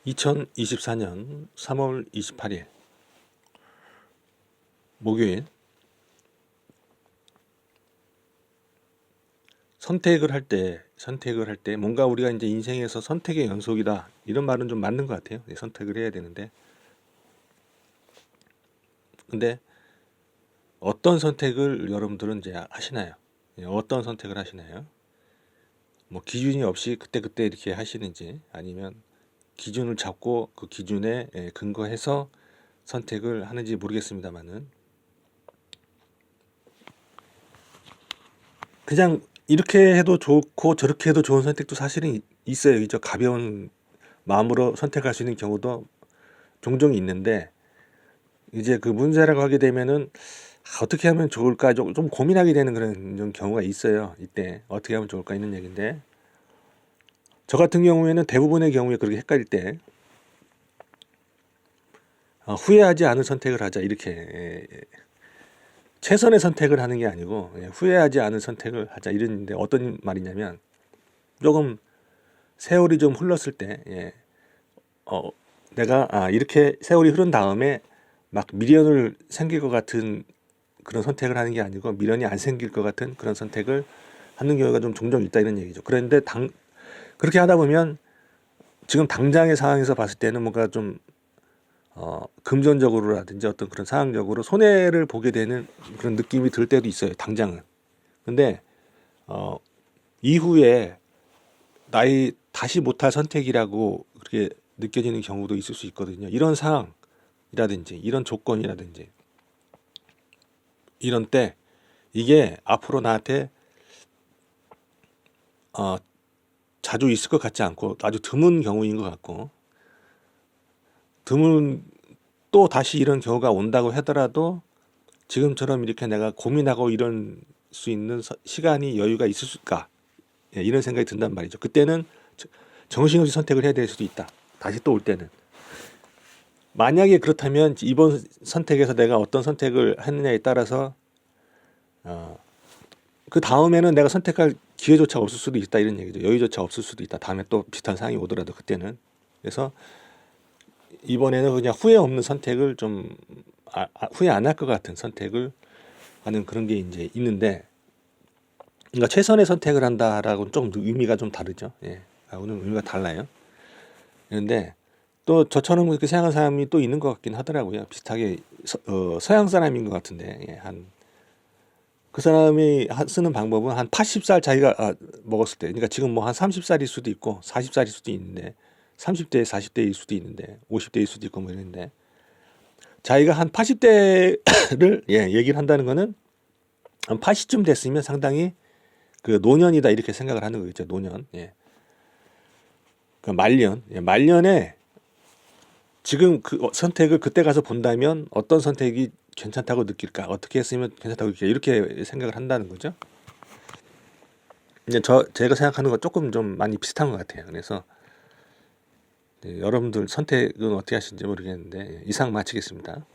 2024년 3월 28일 목요일. 선택을 할 때 뭔가 우리가 이제 인생에서 선택의 연속이다 이런 말은 좀 맞는 것 같아요. 선택을 해야 되는데, 근데 어떤 선택을 여러분들은 이제 하시나요? 어떤 선택을 하시나요? 뭐 기준이 없이 그때그때 이렇게 하시는지, 아니면 기준을 잡고 그 기준에 근거해서 선택을 하는지 모르겠습니다만은, 그냥 이렇게 해도 좋고 저렇게 해도 좋은 선택도 사실은 있어요. 이저 가벼운 마음으로 선택할 수 있는 경우도 종종 있는데, 이제 그 문제라고 하게 되면은 어떻게 하면 좋을까 좀 고민하게 되는 그런 좀 경우가 있어요. 이때 어떻게 하면 좋을까 있는 얘기인데, 저 같은 경우에는 대부분의 경우에 그렇게 헷갈릴 때 후회하지 않은 선택을 하자, 이렇게 최선의 선택을 하는 게 아니고 후회하지 않은 선택을 하자 이런데, 어떤 말이냐면, 조금 세월이 좀 흘렀을 때 내가 이렇게 세월이 흐른 다음에 막 미련을 생길 것 같은 그런 선택을 하는 게 아니고, 미련이 안 생길 것 같은 그런 선택을 하는 경우가 좀 종종 있다 이런 얘기죠. 그런데 그렇게 하다 보면 지금 당장의 상황에서 봤을 때는 뭔가 좀 금전적으로라든지 어떤 그런 상황적으로 손해를 보게 되는 그런 느낌이 들 때도 있어요, 당장은. 근데 이후에 나의 다시 못할 선택이라고 그렇게 느껴지는 경우도 있을 수 있거든요. 이런 상황이라든지 이런 조건이라든지 이런 때 이게 앞으로 나한테 자주 있을 것 같지 않고 아주 드문 경우인 것 같고, 드문, 또 다시 이런 경우가 온다고 하더라도 지금처럼 이렇게 내가 고민하고 이런 수 있는 시간이 여유가 있을까, 이런 생각이 든단 말이죠. 그때는 정신없이 선택을 해야 될 수도 있다, 다시 또 올 때는. 만약에 그렇다면 이번 선택에서 내가 어떤 선택을 했느냐에 따라서 그 다음에는 내가 선택할 기회조차 없을 수도 있다 이런 얘기죠. 여유조차 없을 수도 있다, 다음에 또 비슷한 상황이 오더라도 그때는. 그래서 이번에는 그냥 후회 없는 선택을 좀 후회 안 할 것 같은 선택을 하는 그런 게 이제 있는데, 그러니까 최선의 선택을 한다라고는 좀 의미가 좀 다르죠. 오늘 의미가 달라요. 그런데 또 저처럼 그렇게 생각하는 사람이 또 있는 것 같긴 하더라고요. 비슷하게 서양 사람인 것 같은데, 그 사람이 쓰는 방법은 한 80살 자기가 먹었을 때, 그러니까 지금 뭐 한 30살일 수도 있고 40살일 수도 있는데, 30대 40대일 수도 있는데 50대일 수도 있고 뭐 이런데, 자기가 한 80대를 얘기를 한다는 거는 한 80쯤 됐으면 상당히 그 노년이다 이렇게 생각을 하는 거겠죠. 노년. 그 말년에 지금 그 선택을 그때 가서 본다면 어떤 선택이 괜찮다고 느낄까, 어떻게 했으면 괜찮다고 느낄까, 이렇게 생각을 한다는 거죠. 이제 제가 생각하는 건 조금 좀 많이 비슷한 것 같아요. 그래서 여러분들 선택은 어떻게 하시는지 모르겠는데, 이상 마치겠습니다.